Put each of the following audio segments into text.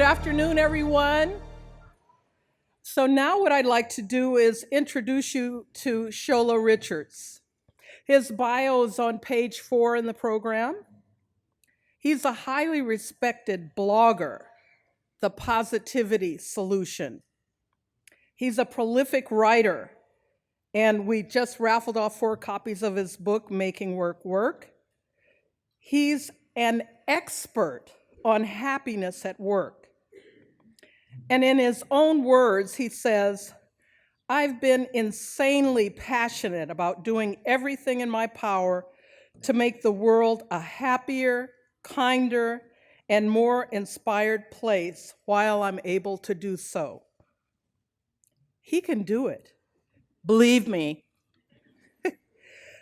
afternoon, everyone. So now what I'd like to do is introduce you to Shola Richards. His bio is on page 4 in the program. He's a highly respected blogger, The Positivity Solution. He's a prolific writer, and we just raffled off 4 copies of his book, Making Work Work. He's an expert on happiness at work. And in his own words, he says, "I've been insanely passionate about doing everything in my power to make the world a happier, kinder, and more inspired place while I'm able to do so." He can do it. Believe me.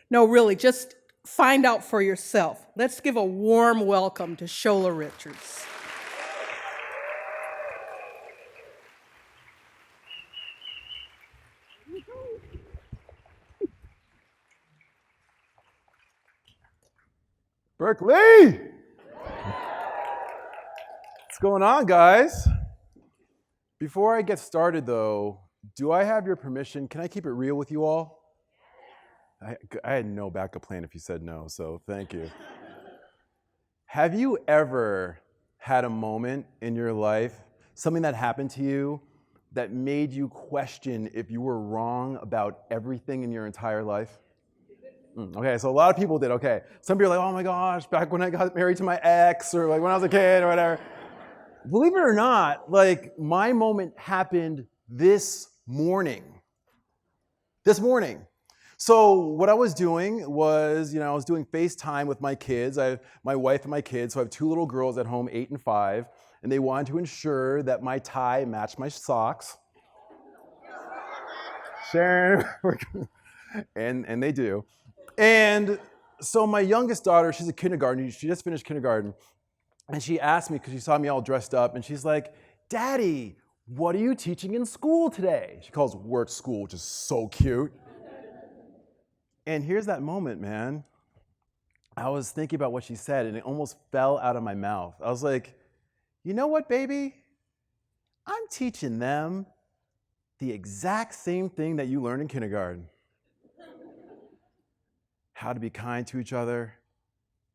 No, really, just find out for yourself. Let's give a warm welcome to Shola Richards. Berkeley! What's going on, guys? Before I get started, though, do I have your permission? Can I keep it real with you all? I had no backup plan if you said no, so thank you. Have you ever had a moment in your life, something that happened to you, that made you question if you were wrong about everything in your entire life? Okay, so a lot of people did, okay. Some people are like, oh my gosh, back when I got married to my ex, or like when I was a kid or whatever. Believe it or not, like my moment happened this morning. This morning. So what I was doing was, I was doing FaceTime with my kids. I have my wife and my kids, so I have 2 little girls at home, 8 and 5, and they wanted to ensure that my tie matched my socks. Sharon, and they do. And so my youngest daughter, she's a kindergarten, she just finished kindergarten, and she asked me, because she saw me all dressed up, and she's like, "Daddy, what are you teaching in school today?" She calls work school, which is so cute. And here's that moment, man. I was thinking about what she said, and it almost fell out of my mouth. I was like, you know what, baby? I'm teaching them the exact same thing that you learned in kindergarten. How to be kind to each other,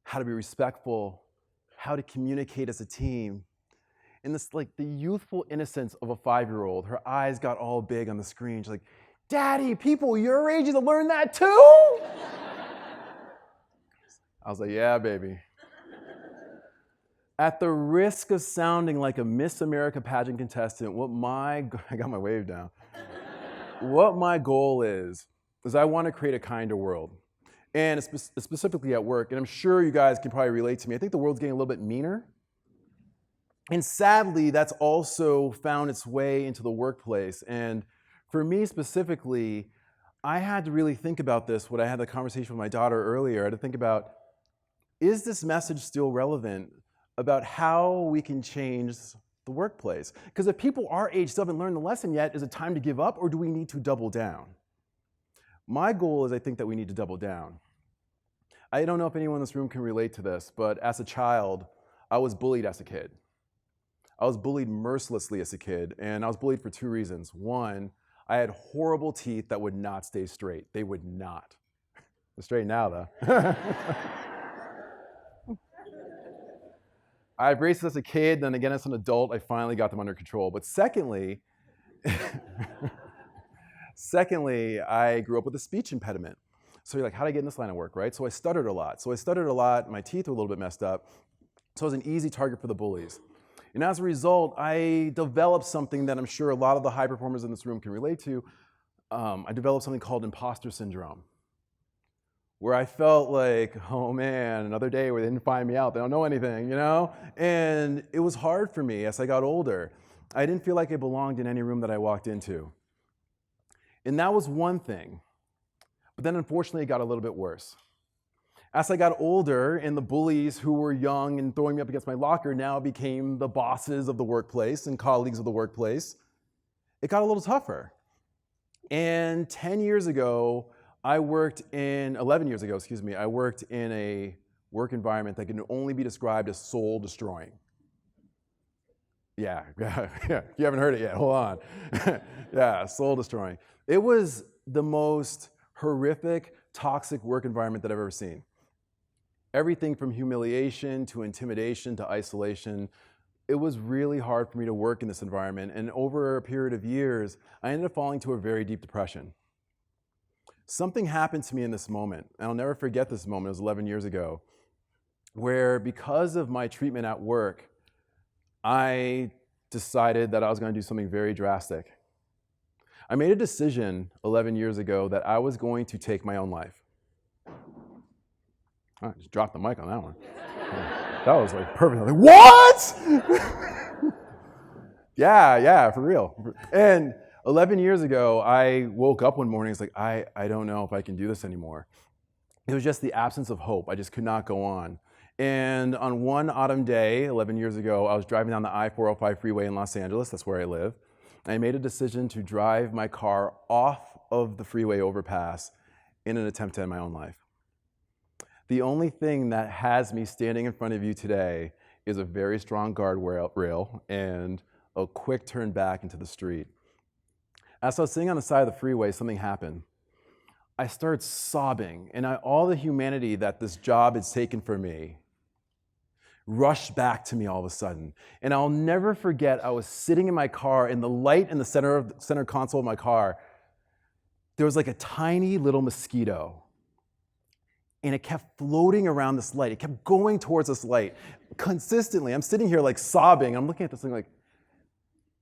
how to be respectful, how to communicate as a team. And this, like the youthful innocence of a 5-year-old, her eyes got all big on the screen. She's like, "Daddy, people your age have learned that too?" I was like, yeah, baby. At the risk of sounding like a Miss America pageant contestant, I got my wave down. What my goal is I want to create a kinder world. And specifically at work, and I'm sure you guys can probably relate to me, I think the world's getting a little bit meaner. And sadly, that's also found its way into the workplace. And for me specifically, I had to really think about this when I had the conversation with my daughter earlier. I had to think about, is this message still relevant about how we can change the workplace? Because if people our age still haven't learned the lesson yet, is it time to give up, or do we need to double down? My goal is I think that we need to double down. I don't know if anyone in this room can relate to this, but as a child, I was bullied as a kid. I was bullied mercilessly as a kid, and I was bullied for 2 reasons. One, I had horrible teeth that would not stay straight. They would not. They're straight now, though. I had braces as a kid, then again as an adult, I finally got them under control. But secondly, I grew up with a speech impediment. So you're like, how do I get in this line of work, right? So I stuttered a lot. My teeth were a little bit messed up. So I was an easy target for the bullies. And as a result, I developed something that I'm sure a lot of the high performers in this room can relate to. I developed something called Impostor Syndrome, where I felt like, oh man, another day where they didn't find me out. They don't know anything, And it was hard for me as I got older. I didn't feel like I belonged in any room that I walked into. And that was one thing. But then unfortunately, it got a little bit worse. As I got older, and the bullies who were young and throwing me up against my locker now became the bosses of the workplace and colleagues of the workplace, it got a little tougher. And 11 years ago, I worked in a work environment that can only be described as soul destroying. Yeah. You haven't heard it yet. Hold on. Yeah, soul destroying. It was the most horrific, toxic work environment that I've ever seen. Everything from humiliation to intimidation to isolation. It was really hard for me to work in this environment, and over a period of years, I ended up falling to a very deep depression. Something happened to me in this moment, and I'll never forget this moment. It was 11 years ago, where because of my treatment at work, I decided that I was going to do something very drastic. I made a decision 11 years ago that I was going to take my own life. I just dropped the mic on that one. That was like perfect. I was like, what? Yeah, for real. And 11 years ago, I woke up one morning, it's like, I don't know if I can do this anymore. It was just the absence of hope. I just could not go on. And on one autumn day, 11 years ago, I was driving down the I-405 freeway in Los Angeles, that's where I live. I made a decision to drive my car off of the freeway overpass in an attempt to end my own life. The only thing that has me standing in front of you today is a very strong guardrail and a quick turn back into the street. As I was sitting on the side of the freeway, something happened. I started sobbing, and all the humanity that this job had taken from me rushed back to me all of a sudden. And I'll never forget, I was sitting in my car, and the light in the center console of my car, there was like a tiny little mosquito. And it kept floating around this light. It kept going towards this light consistently. I'm sitting here like sobbing. I'm looking at this thing like,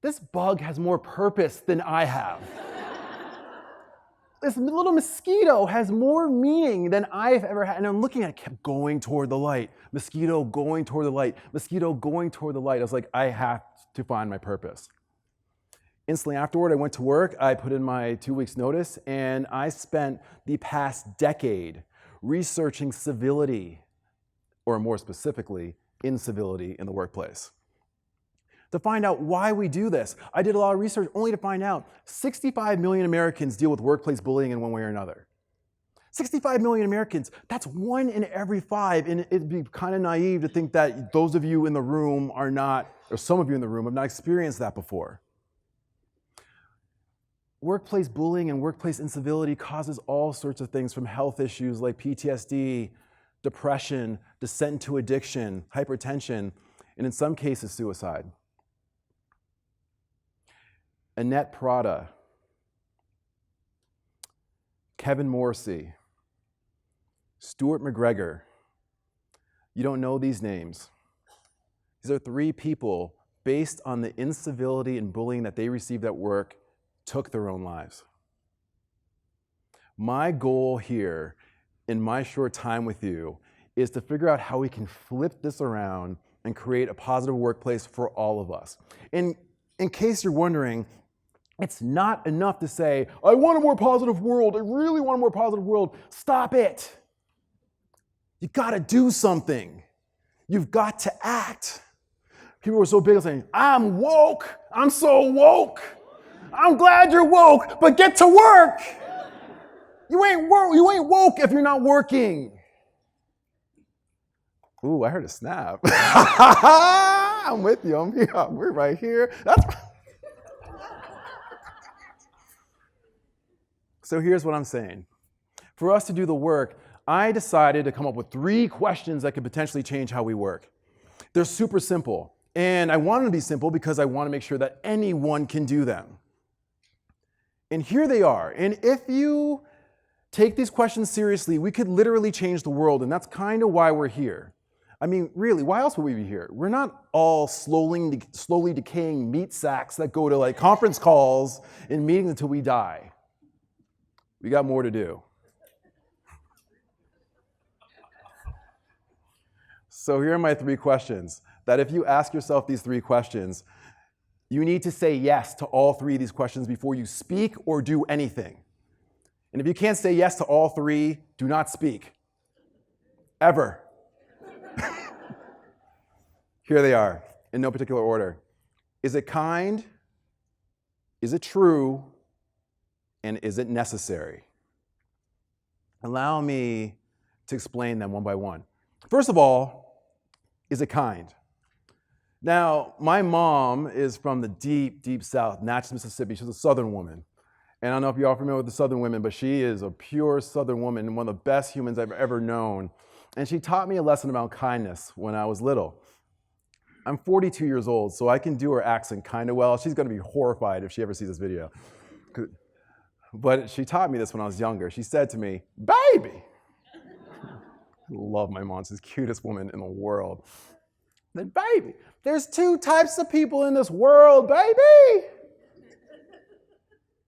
this bug has more purpose than I have. This little mosquito has more meaning than I've ever had. And I'm looking at it, kept going toward the light. Mosquito going toward the light. Mosquito going toward the light. I was like, I have to find my purpose. Instantly afterward, I went to work. I put in my 2 weeks notice, and I spent the past decade researching civility, or more specifically, incivility in the workplace, to find out why we do this. I did a lot of research only to find out 65 million Americans deal with workplace bullying in one way or another. 65 million Americans, that's 1 in every 5, and it'd be kind of naive to think that those of you in the room are not, or some of you in the room have not experienced that before. Workplace bullying and workplace incivility causes all sorts of things, from health issues like PTSD, depression, descent into addiction, hypertension, and in some cases, suicide. Annette Prada, Kevin Morrissey, Stuart McGregor. You don't know these names. These are 3 people based on the incivility and bullying that they received at work took their own lives. My goal here in my short time with you is to figure out how we can flip this around and create a positive workplace for all of us. In case you're wondering, it's not enough to say, I want a more positive world. I really want a more positive world. Stop it. You gotta do something. You've got to act. People were so big on saying, I'm woke. I'm so woke. I'm glad you're woke, but get to work. You ain't woke if you're not working. Ooh, I heard a snap. I'm with you. I'm here. We're right here. So here's what I'm saying. For us to do the work, I decided to come up with 3 questions that could potentially change how we work. They're super simple, and I want them to be simple because I want to make sure that anyone can do them. And here they are. And if you take these questions seriously, we could literally change the world, and that's kind of why we're here. I mean, really, why else would we be here? We're not all slowly decaying meat sacks that go to like conference calls and meetings until we die. We got more to do. So here are my 3 questions, that if you ask yourself these 3 questions, you need to say yes to all 3 of these questions before you speak or do anything. And if you can't say yes to all 3, do not speak. Ever. Here they are, in no particular order. Is it kind? Is it true? And is it necessary? Allow me to explain them one by one. First of all, is it kind? Now, my mom is from the deep, deep South, Natchez, Mississippi. She's a Southern woman. And I don't know if you're all familiar with the Southern women, but she is a pure Southern woman and one of the best humans I've ever known. And she taught me a lesson about kindness when I was little. I'm 42 years old, so I can do her accent kind of well. She's going to be horrified if she ever sees this video. But she taught me this when I was younger. She said to me, "Baby." I love my mom. She's the cutest woman in the world. Then, "Baby, there's two types of people in this world, baby.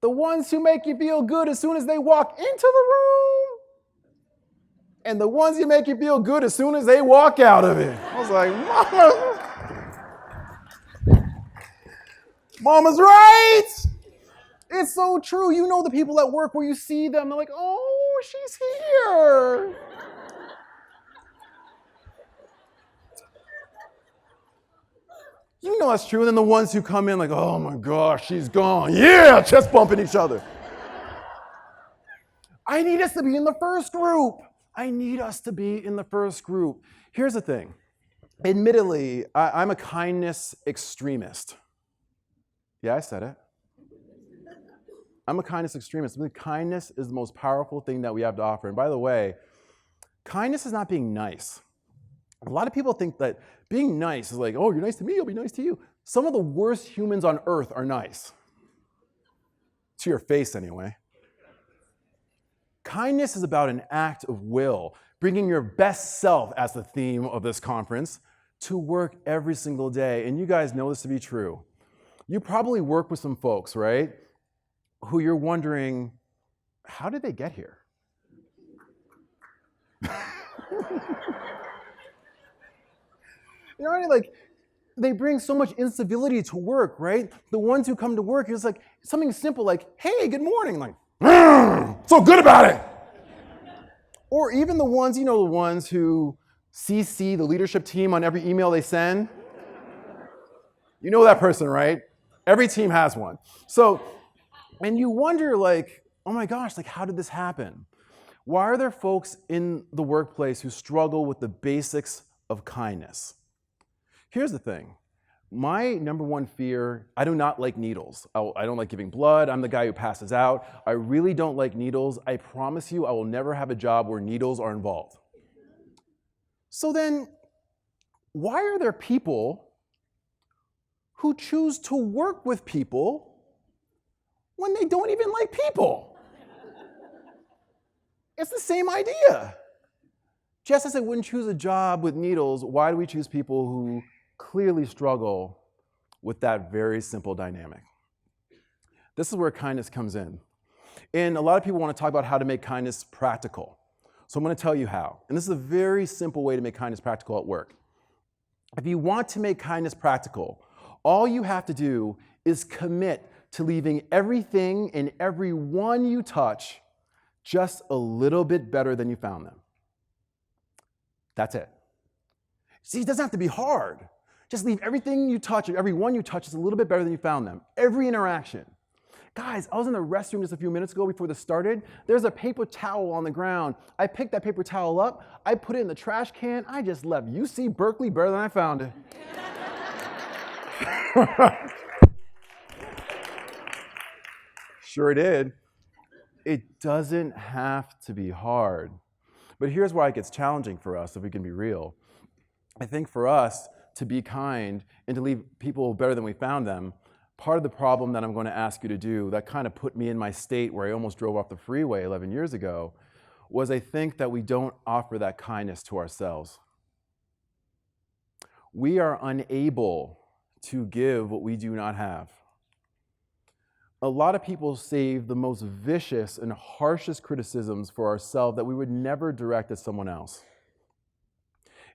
The ones who make you feel good as soon as they walk into the room, and the ones who make you feel good as soon as they walk out of it." I was like, Mama's right. It's so true. You know the people at work where you see them, they're like, "Oh, she's here." You know that's true. And then the ones who come in like, "Oh my gosh, she's gone." Yeah, chest bumping each other. I need us to be in the first group. I need us to be in the first group. Here's the thing. Admittedly, I'm a kindness extremist. Yeah, I said it. I'm a kindness extremist. I believe kindness is the most powerful thing that we have to offer. And by the way, kindness is not being nice. A lot of people think that being nice is like, "Oh, you're nice to me, I'll be nice to you." Some of the worst humans on earth are nice. To your face, anyway. Kindness is about an act of will, bringing your best self, as the theme of this conference, to work every single day. And you guys know this to be true. You probably work with some folks, right, who you're wondering, how did they get here? You know what I mean? Like, they bring so much incivility to work, right? The ones who come to work, it's like something simple like, "Hey, good morning." Like, "So good about it." Or even the ones, the ones who CC the leadership team on every email they send. You know that person, right? Every team has one. So, and you wonder like, oh my gosh, like how did this happen? Why are there folks in the workplace who struggle with the basics of kindness? Here's the thing. My number one fear, I do not like needles. I don't like giving blood. I'm the guy who passes out. I really don't like needles. I promise you I will never have a job where needles are involved. So then, why are there people who choose to work with people when they don't even like people? It's the same idea. Just as I wouldn't choose a job with needles, why do we choose people who clearly struggle with that very simple dynamic? This is where kindness comes in. And a lot of people want to talk about how to make kindness practical. So I'm going to tell you how. And this is a very simple way to make kindness practical at work. If you want to make kindness practical, all you have to do is commit to leaving everything and everyone you touch just a little bit better than you found them. That's it. See, it doesn't have to be hard. Just leave everything you touch, everyone you touch is a little bit better than you found them. Every interaction. Guys, I was in the restroom just a few minutes ago before this started. There's a paper towel on the ground. I picked that paper towel up. I put it in the trash can. I just left UC Berkeley better than I found it. Sure did. It doesn't have to be hard. But here's why it gets challenging for us, if we can be real. I think for us to be kind and to leave people better than we found them, part of the problem that I'm going to ask you to do that kind of put me in my state where I almost drove off the freeway 11 years ago was I think that we don't offer that kindness to ourselves. We are unable to give what we do not have. A lot of people save the most vicious and harshest criticisms for ourselves that we would never direct at someone else.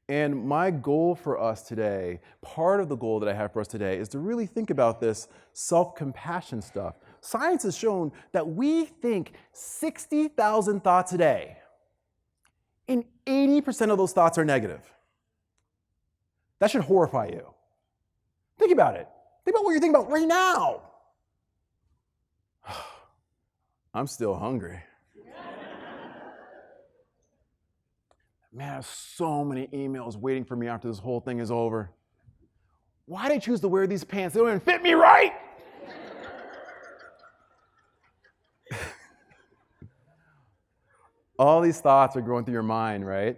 And my goal for us today, part of the goal that I have for us today, is to really think about this self-compassion stuff. Science has shown that we think 60,000 thoughts a day, and 80% of those thoughts are negative. That should horrify you. Think about it. Think about what you're thinking about right now. I'm still hungry. Man, I have so many emails waiting for me after this whole thing is over. Why did I choose to wear these pants? They don't even fit me right. All these thoughts are going through your mind, right?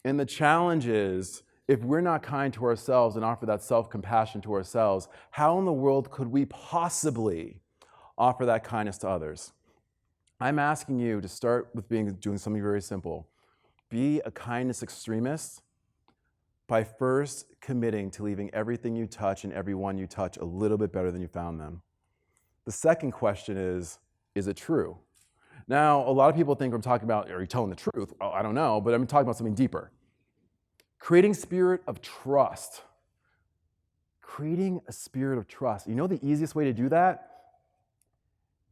And the challenge is, if we're not kind to ourselves and offer that self-compassion to ourselves, how in the world could we possibly offer that kindness to others? I'm asking you to start with doing something very simple. Be a kindness extremist by first committing to leaving everything you touch and everyone you touch a little bit better than you found them. The second question is it true? Now, a lot of people think I'm talking about, are you telling the truth? Oh, I don't know, but I'm talking about something deeper. Creating spirit of trust. Creating a spirit of trust. You know the easiest way to do that?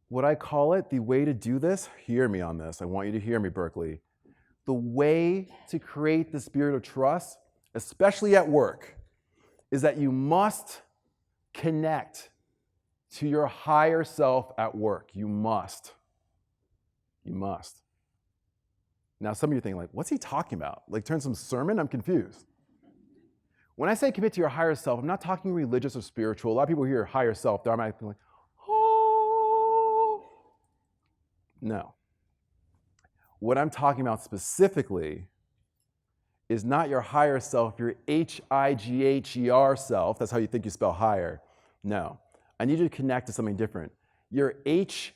What I call it, the way to do this, hear me on this. I want you to hear me, Berkeley. The way to create the spirit of trust, especially at work, is that you must connect to your higher self at work. You must. You must. Now, some of you are thinking, like, what's he talking about? Like, turn some sermon? I'm confused. When I say commit to your higher self, I'm not talking religious or spiritual. A lot of people hear higher self, they're automatically like, oh. No. What I'm talking about specifically is not your higher self, your H-I-G-H-E-R self. That's how you think you spell higher. No. I need you to connect to something different. Your H-I-R-E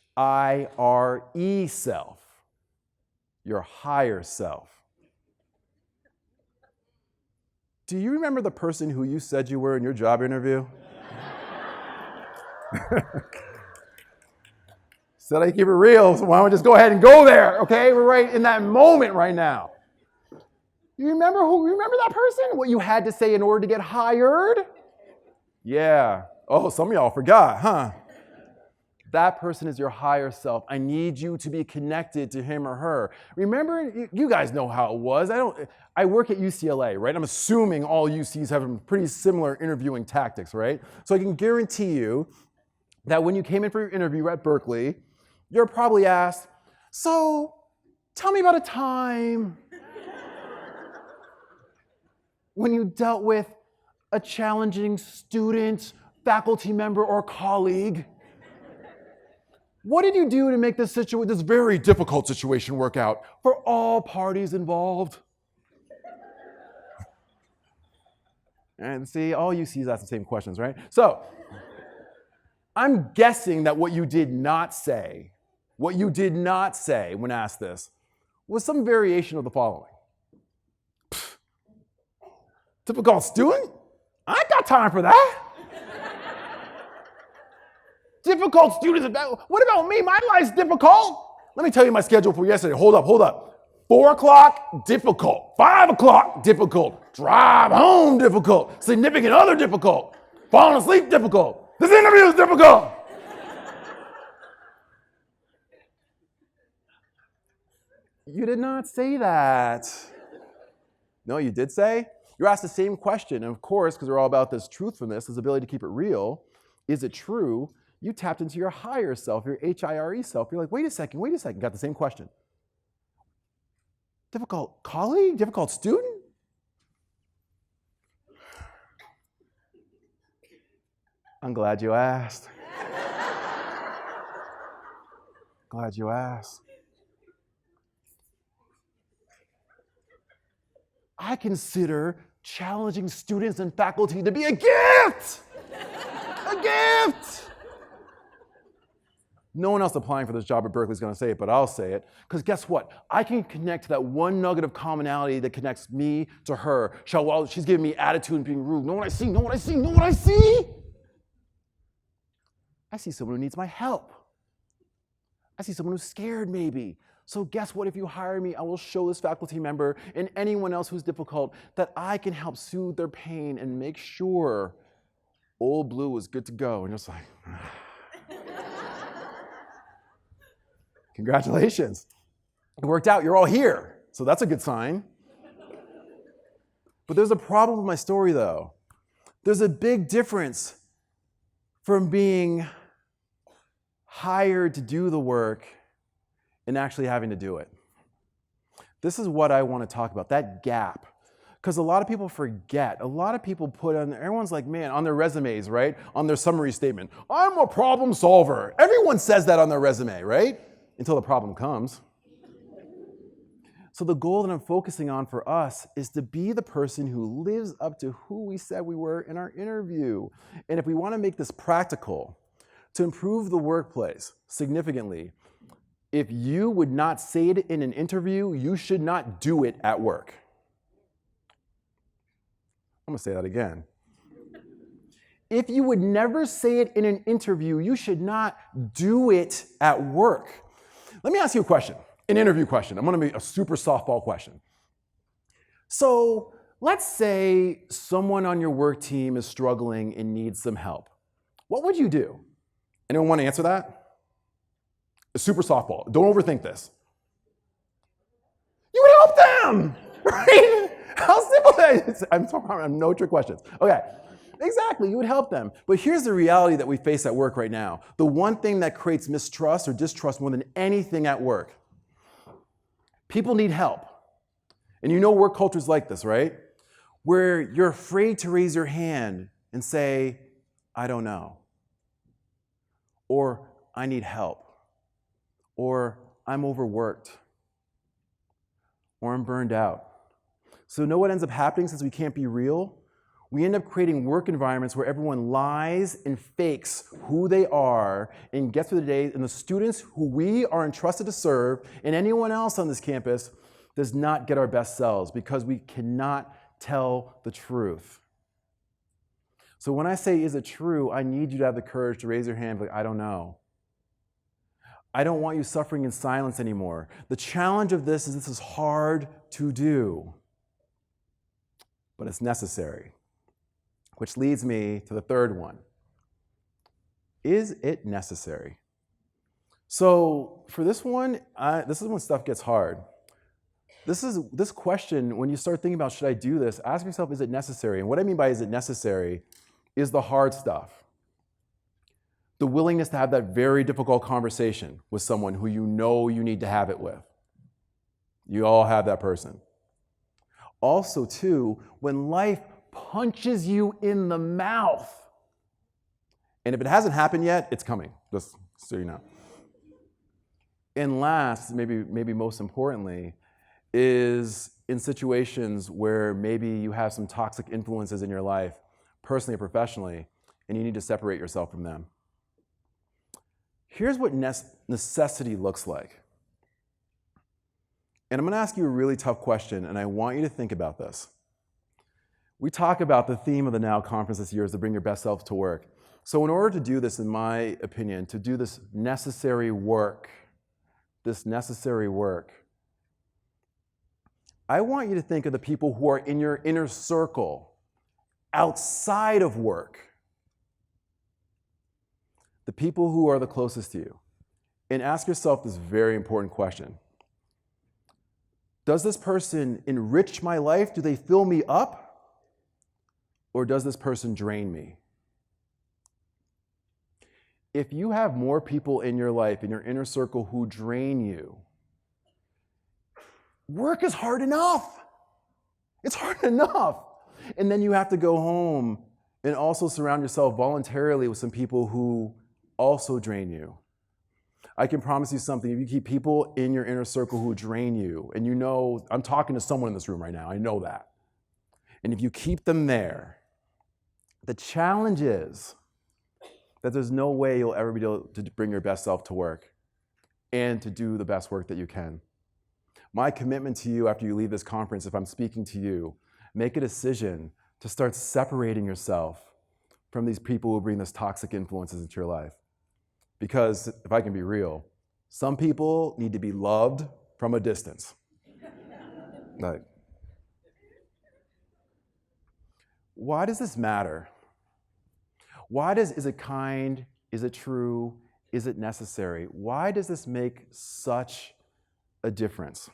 self. Your higher self. Do you remember the person who you said you were in your job interview? Said I keep it real, so why don't we just go ahead and go there, okay? We're right in that moment right now. You remember that person? What you had to say in order to get hired? Yeah. Oh, some of y'all forgot, huh? That person is your higher self. I need you to be connected to him or her. Remember, you guys know how it was. I work at UCLA, right? I'm assuming all UCs have pretty similar interviewing tactics, right? So I can guarantee you that when you came in for your interview at Berkeley, you're probably asked, so tell me about a time when you dealt with a challenging student, faculty member, or colleague. What did you do to make this very difficult situation work out for all parties involved? And see, all you see is ask the same questions, right? So, I'm guessing that what you did not say when asked this, was some variation of the following. Difficult student? I ain't got time for that. Difficult students, what about me? My life's difficult. Let me tell you my schedule for yesterday. Hold up. 4 o'clock, difficult. 5 o'clock, difficult. Drive home, difficult. Significant other, difficult. Falling asleep, difficult. This interview is difficult. You did not say that. No, you did say? You're asked the same question. And of course, because we're all about this truthfulness, this ability to keep it real, is it true? You tapped into your higher self, your H-I-R-E self. You're like, wait a second. Got the same question. Difficult colleague? Difficult student? I'm glad you asked. Glad you asked. I consider challenging students and faculty to be a gift! A gift! No one else applying for this job at Berkeley is going to say it, but I'll say it. Because guess what? I can connect to that one nugget of commonality that connects me to her. She's giving me attitude and being rude. Know what I see? I see someone who needs my help. I see someone who's scared, maybe. So guess what? If you hire me, I will show this faculty member and anyone else who's difficult that I can help soothe their pain and make sure Old Blue is good to go. And just like, congratulations. It worked out. You're all here. So that's a good sign. But there's a problem with my story, though. There's a big difference from being hired to do the work and actually having to do it. This is what I want to talk about, that gap. Because a lot of people forget. A lot of people put on, everyone's like, man, on their resumes, right? On their summary statement, I'm a problem solver. Everyone says that on their resume, right? Until the problem comes. So the goal that I'm focusing on for us is to be the person who lives up to who we said we were in our interview. And if we want to make this practical, to improve the workplace significantly, if you would not say it in an interview, you should not do it at work. I'm going to say that again. If you would never say it in an interview, you should not do it at work. Let me ask you a question, an interview question. I'm going to be a super softball question. So let's say someone on your work team is struggling and needs some help. What would you do? Anyone want to answer that? A super softball. Don't overthink this. You would help them, right? How simple that is. I'm no trick questions. Okay, exactly, you would help them. But here's the reality that we face at work right now. The one thing that creates mistrust or distrust more than anything at work. People need help. And you know work culture's like this, right? Where you're afraid to raise your hand and say, I don't know. Or I need help. Or I'm overworked. Or I'm burned out. So know what ends up happening since we can't be real? We end up creating work environments where everyone lies and fakes who they are and gets through the day, and the students who we are entrusted to serve and anyone else on this campus does not get our best selves because we cannot tell the truth. So when I say, is it true, I need you to have the courage to raise your hand and be like, I don't know. I don't want you suffering in silence anymore. The challenge of this is hard to do, but it's necessary. Which leads me to the third one. Is it necessary? So for this one, this is when stuff gets hard. This question, when you start thinking about, should I do this, ask yourself, is it necessary? And what I mean by is it necessary is the hard stuff. The willingness to have that very difficult conversation with someone who you know you need to have it with. You all have that person. Also, too, when life punches you in the mouth. And if it hasn't happened yet, it's coming, just so you know. And last, maybe most importantly, is in situations where maybe you have some toxic influences in your life, personally or professionally, and you need to separate yourself from them. Here's what necessity looks like. And I'm going to ask you a really tough question, and I want you to think about this. We talk about the theme of the Now conference this year is to bring your best self to work. So in order to do this, in my opinion, to do this necessary work, I want you to think of the people who are in your inner circle, outside of work. The people who are the closest to you. And ask yourself this very important question. Does this person enrich my life? Do they fill me up? Or does this person drain me? If you have more people in your life, in your inner circle, who drain you, work is hard enough. It's hard enough. And then you have to go home and also surround yourself voluntarily with some people who also drain you. I can promise you something. If you keep people in your inner circle who drain you, and you know, I'm talking to someone in this room right now, I know that. And if you keep them there, the challenge is that there's no way you'll ever be able to bring your best self to work and to do the best work that you can. My commitment to you after you leave this conference, if I'm speaking to you, make a decision to start separating yourself from these people who bring this toxic influences into your life. Because if I can be real, some people need to be loved from a distance. Like, why does this matter? Is it kind? Is it true? Is it necessary? Why does this make such a difference?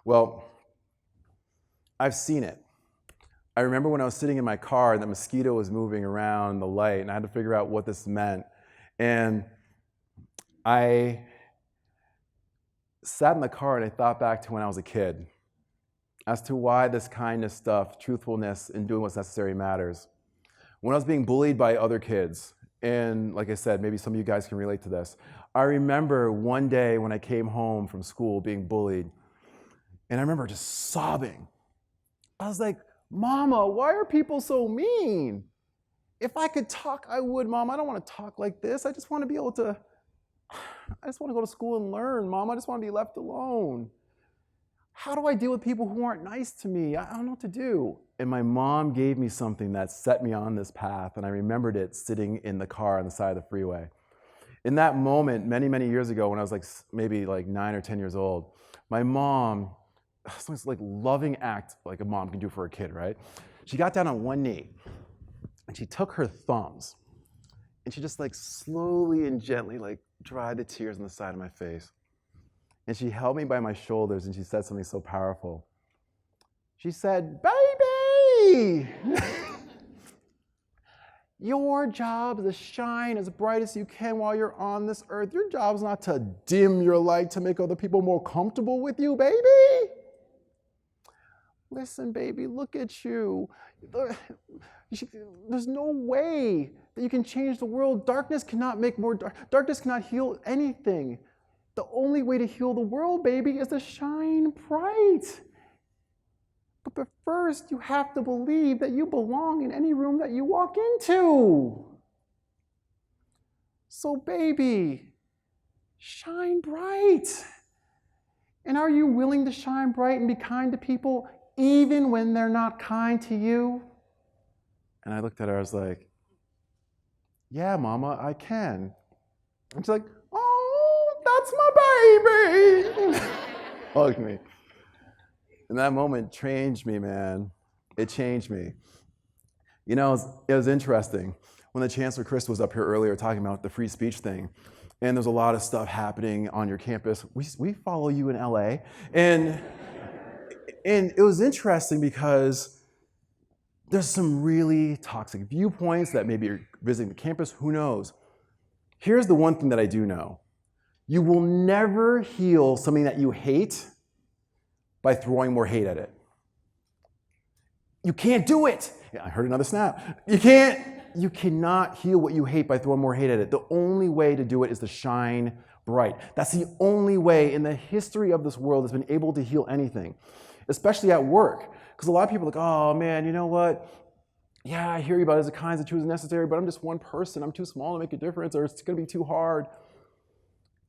Well, I've seen it. I remember when I was sitting in my car and the mosquito was moving around the light, and I had to figure out what this meant. And I sat in the car and I thought back to when I was a kid. as to why this kindness stuff, truthfulness, and doing what's necessary matters. When I was being bullied by other kids, and like I said, maybe some of you guys can relate to this, I remember one day when I came home from school being bullied, and I remember just sobbing. I was like, Mama, why are people so mean? If I could talk, I would, Mom. I don't want to talk like this. I just want to be able to, I just want to go to school and learn, Mom. I just want to be left alone. How do I deal with people who aren't nice to me? I don't know what to do. And my mom gave me something that set me on this path, and I remembered it sitting in the car on the side of the freeway. In that moment, many, many years ago, when I was maybe 9 or 10 years old, my mom, this like loving act like a mom can do for a kid, right? She got down on one knee, and she took her thumbs, and she just slowly and gently dried the tears on the side of my face. And she held me by my shoulders, and she said something so powerful. She said, "Baby, your job is to shine as bright as you can while you're on this earth. Your job is not to dim your light to make other people more comfortable with you, baby. Listen, baby, look at you. There's no way that you can change the world. Darkness cannot make more dark. Darkness cannot heal anything. The only way to heal the world, baby, is to shine bright. But first, you have to believe that you belong in any room that you walk into. So, baby, shine bright. And are you willing to shine bright and be kind to people even when they're not kind to you?" And I looked at her, I was like, "Yeah, Mama, I can." And she's like, "Oh, that's my baby." Hugged me. And that moment changed me, man. It changed me. You know, it was interesting. When the Chancellor Chris was up here earlier talking about the free speech thing, and there's a lot of stuff happening on your campus. We follow you in LA. And it was interesting because there's some really toxic viewpoints that maybe you're visiting the campus, who knows? Here's the one thing that I do know. You will never heal something that you hate by throwing more hate at it. You can't do it. Yeah, I heard another snap. You cannot heal what you hate by throwing more hate at it. The only way to do it is to shine bright. That's the only way in the history of this world that's been able to heal anything, especially at work. Because a lot of people are like, "Oh man, you know what? Yeah, I hear you about it as the kinds of truths necessary, but I'm just one person. I'm too small to make a difference, or it's going to be too hard."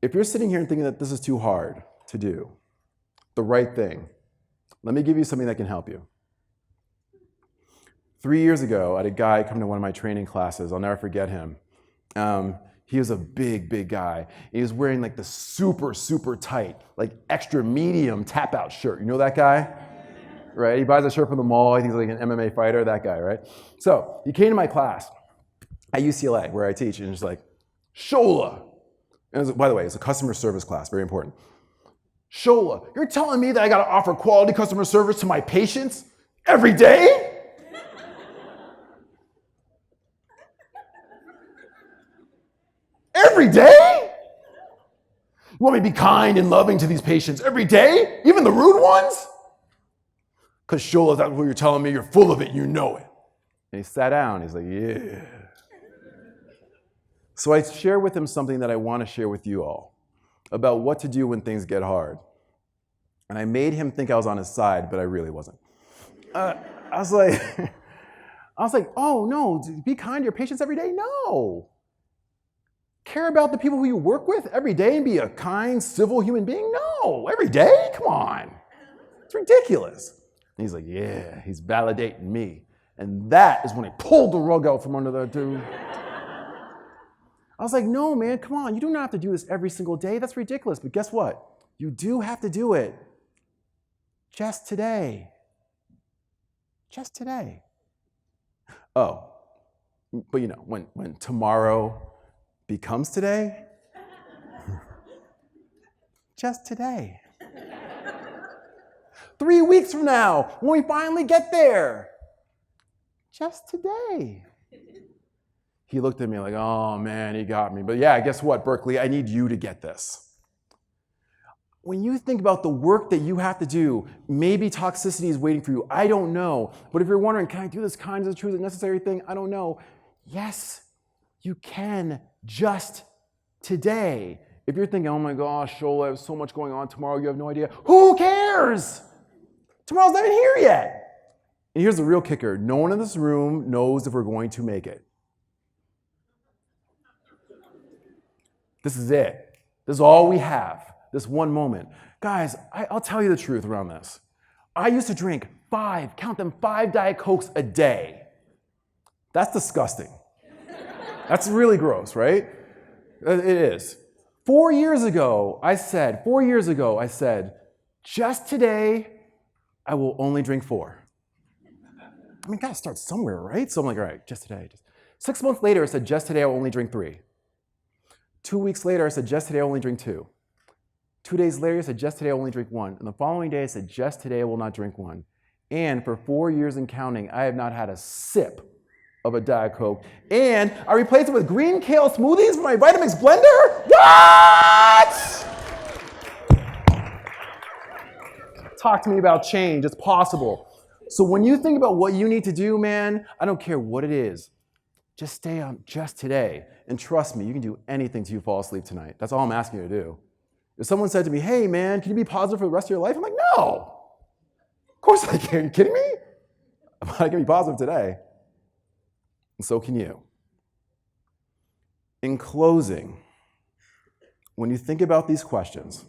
If you're sitting here and thinking that this is too hard to do, the right thing, let me give you something that can help you. 3 years ago, I had a guy come to one of my training classes. I'll never forget him. He was a big, big guy. He was wearing the super, super tight, extra medium tap-out shirt. You know that guy? Right? He buys a shirt from the mall. I think he's an MMA fighter, that guy, right? So he came to my class at UCLA, where I teach, and he's like, "Shola." And by the way, it's a customer service class, very important. "Shola, you're telling me that I got to offer quality customer service to my patients every day?" Every day? You want me to be kind and loving to these patients every day? Even the rude ones? "Because Shola, that's what you're telling me. You're full of it. You know it." And he sat down. He's like, "Yeah." So I shared with him something that I want to share with you all about what to do when things get hard. And I made him think I was on his side, but I really wasn't. I was like, "Oh no, be kind to your patients every day? No. Care about the people who you work with every day and be a kind, civil human being? No. Every day? Come on. It's ridiculous." And he's like, "Yeah, he's validating me." And that is when he pulled the rug out from under the dude. I was like, "No, man, come on. You do not have to do this every single day. That's ridiculous. But guess what? You do have to do it. Just today. Just today." Oh, but when tomorrow becomes today, just today. 3 weeks from now, when we finally get there, just today. He looked at me like, "Oh man, he got me." But yeah, guess what, Berkeley? I need you to get this. When you think about the work that you have to do, maybe toxicity is waiting for you. I don't know. But if you're wondering, can I do this kind of true, necessary thing? I don't know. Yes, you can just today. If you're thinking, oh my gosh, Shola, I have so much going on tomorrow, you have no idea. Who cares? Tomorrow's not even here yet. And here's the real kicker. No one in this room knows if we're going to make it. This is it. This is all we have. This one moment. Guys, I'll tell you the truth around this. I used to drink 5 Diet Cokes a day. That's disgusting. That's really gross, right? It is. 4 years ago, I said, just today, I will only drink 4. I mean, gotta start somewhere, right? So I'm like, all right, just today. 6 months later, I said, just today, I will only drink 3. 2 weeks later, I said, just today, I will only drink 2. 2 days later, I said, just today, I will only drink 1. And the following day, I said, just today, I will not drink 1. And for 4 years and counting, I have not had a sip of a Diet Coke. And I replaced it with green kale smoothies from my Vitamix blender? What? Talk to me about change. It's possible. So when you think about what you need to do, man, I don't care what it is. Just stay on just today. And trust me, you can do anything till you fall asleep tonight. That's all I'm asking you to do. If someone said to me, hey man, can you be positive for the rest of your life? I'm like, no. Of course I can. Are you kidding me? I can be positive today. And so can you. In closing, when you think about these questions,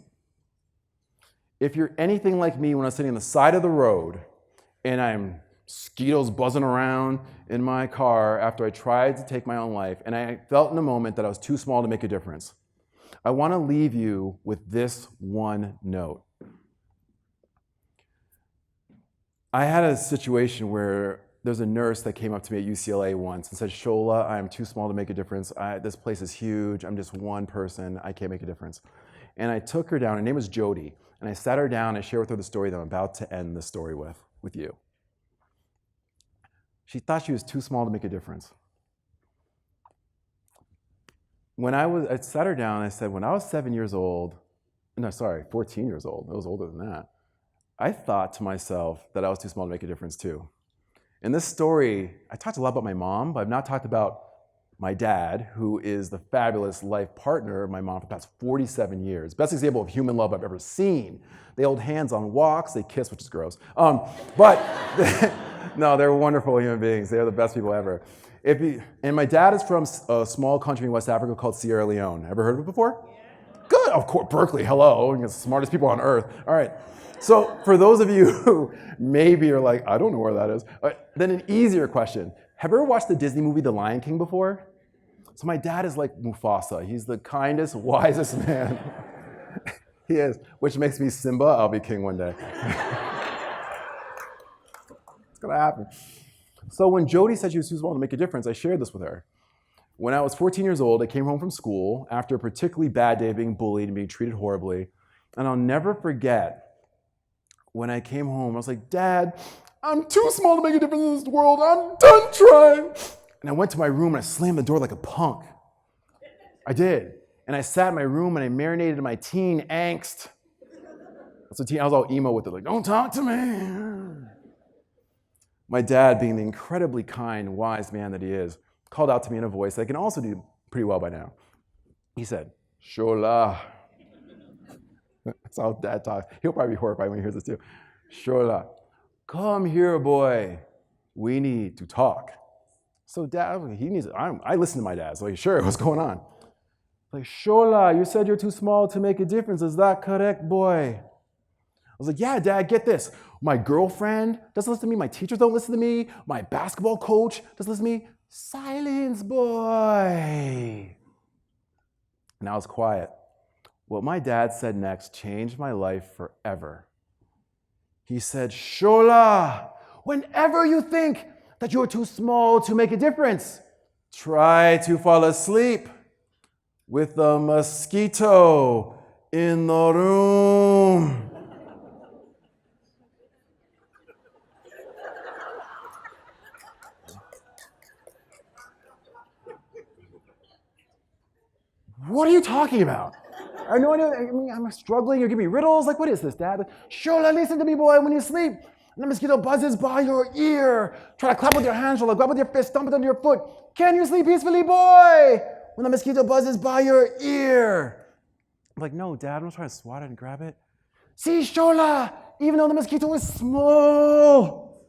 if you're anything like me when I was sitting on the side of the road and I'm mosquitoes buzzing around in my car after I tried to take my own life and I felt in a moment that I was too small to make a difference, I want to leave you with this one note. I had a situation where there's a nurse that came up to me at UCLA once and said, Shola, I am too small to make a difference. This place is huge. I'm just one person. I can't make a difference. And I took her down. Her name was Jody. And I sat her down and I shared with her the story that I'm about to end the story with you. She thought she was too small to make a difference. I sat her down and I said, when I was 14 years old, I was older than that. I thought to myself that I was too small to make a difference too. In this story, I talked a lot about my mom, but I've not talked about my dad, who is the fabulous life partner of my mom for the past 47 years. Best example of human love I've ever seen. They hold hands on walks, they kiss, which is gross. But no, they're wonderful human beings. They're the best people ever. And my dad is from a small country in West Africa called Sierra Leone. Ever heard of it before? Yeah. Good, of course, Berkeley, hello. You're the smartest people on earth. All right. So for those of you who maybe are like, I don't know where that is, then an easier question. Have you ever watched the Disney movie The Lion King before? So my dad is like Mufasa. He's the kindest, wisest man. He is, which makes me Simba. I'll be king one day. It's gonna happen. So when Jody said she was too small to make a difference, I shared this with her. When I was 14 years old, I came home from school after a particularly bad day being bullied and being treated horribly. And I'll never forget when I came home, I was like, Dad, I'm too small to make a difference in this world. I'm done trying. And I went to my room and I slammed the door like a punk. I did. And I sat in my room and I marinated in my teen angst. I was all emo with it, like, don't talk to me. My dad, being the incredibly kind, wise man that he is, called out to me in a voice that I can also do pretty well by now. He said, Shola. That's how Dad talks. He'll probably be horrified when he hears this too. Shola, come here, boy. We need to talk. So Dad, I listen to my dad. So like, sure, what's going on? Like, Shola, you said you're too small to make a difference. Is that correct, boy? I was like, yeah, Dad, get this. My girlfriend doesn't listen to me. My teachers don't listen to me. My basketball coach doesn't listen to me. Silence, boy. And I was quiet. What my dad said next changed my life forever. He said, Shola, whenever you think that you're too small to make a difference, try to fall asleep with a mosquito in the room. What are you talking about? I have no idea. I mean, I'm struggling. You're giving me riddles. Like, what is this, Dad? Like, Shola, listen to me, boy. When you sleep, and the mosquito buzzes by your ear. Try to clap with your hands, Shola. Grab with your fist, stomp it under your foot. Can you sleep peacefully, boy? When the mosquito buzzes by your ear. I'm like, no, Dad. I'm not trying to swat it and grab it. See, Shola, even though the mosquito is small,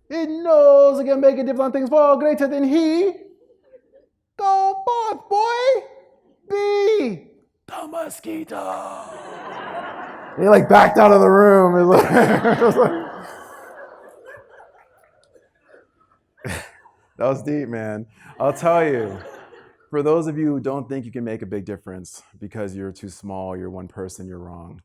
it knows it can make a difference on things far greater than he. Go forth, boy. Be the mosquito. He like backed out of the room. That was deep, man. I'll tell you, for those of you who don't think you can make a big difference because you're too small, you're one person, you're wrong.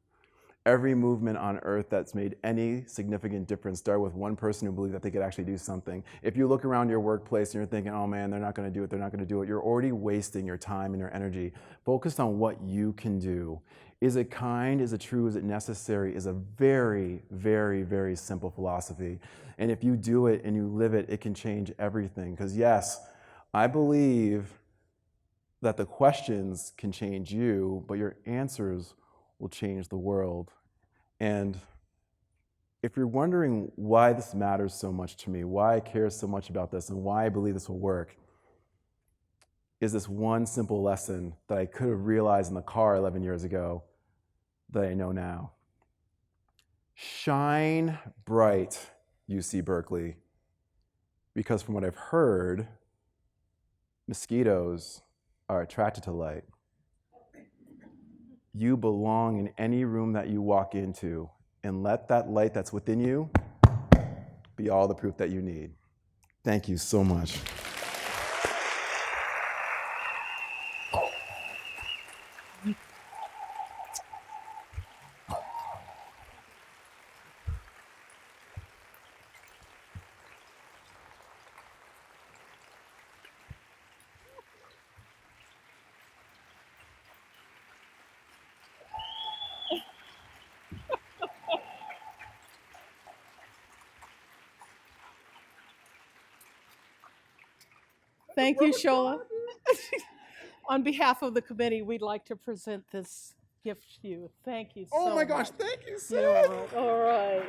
Every movement on earth that's made any significant difference started with one person who believed that they could actually do something. If you look around your workplace and you're thinking, oh man, they're not gonna do it, they're not gonna do it, you're already wasting your time and your energy. Focus on what you can do. Is it kind? Is it true? Is it necessary? Is a very, very, very simple philosophy. And if you do it and you live it, it can change everything. Because yes, I believe that the questions can change you, but your answers will change the world. And if you're wondering why this matters so much to me, why I care so much about this, and why I believe this will work, is this one simple lesson that I could have realized in the car 11 years ago that I know now. Shine bright, UC Berkeley, because from what I've heard, mosquitoes are attracted to light. You belong in any room that you walk into, and let that light that's within you be all the proof that you need. Thank you so much. Thank you, Shola. On behalf of the committee, we'd like to present this gift to you. Thank you so much. Oh my gosh, thank you, Sid. Yeah, all right.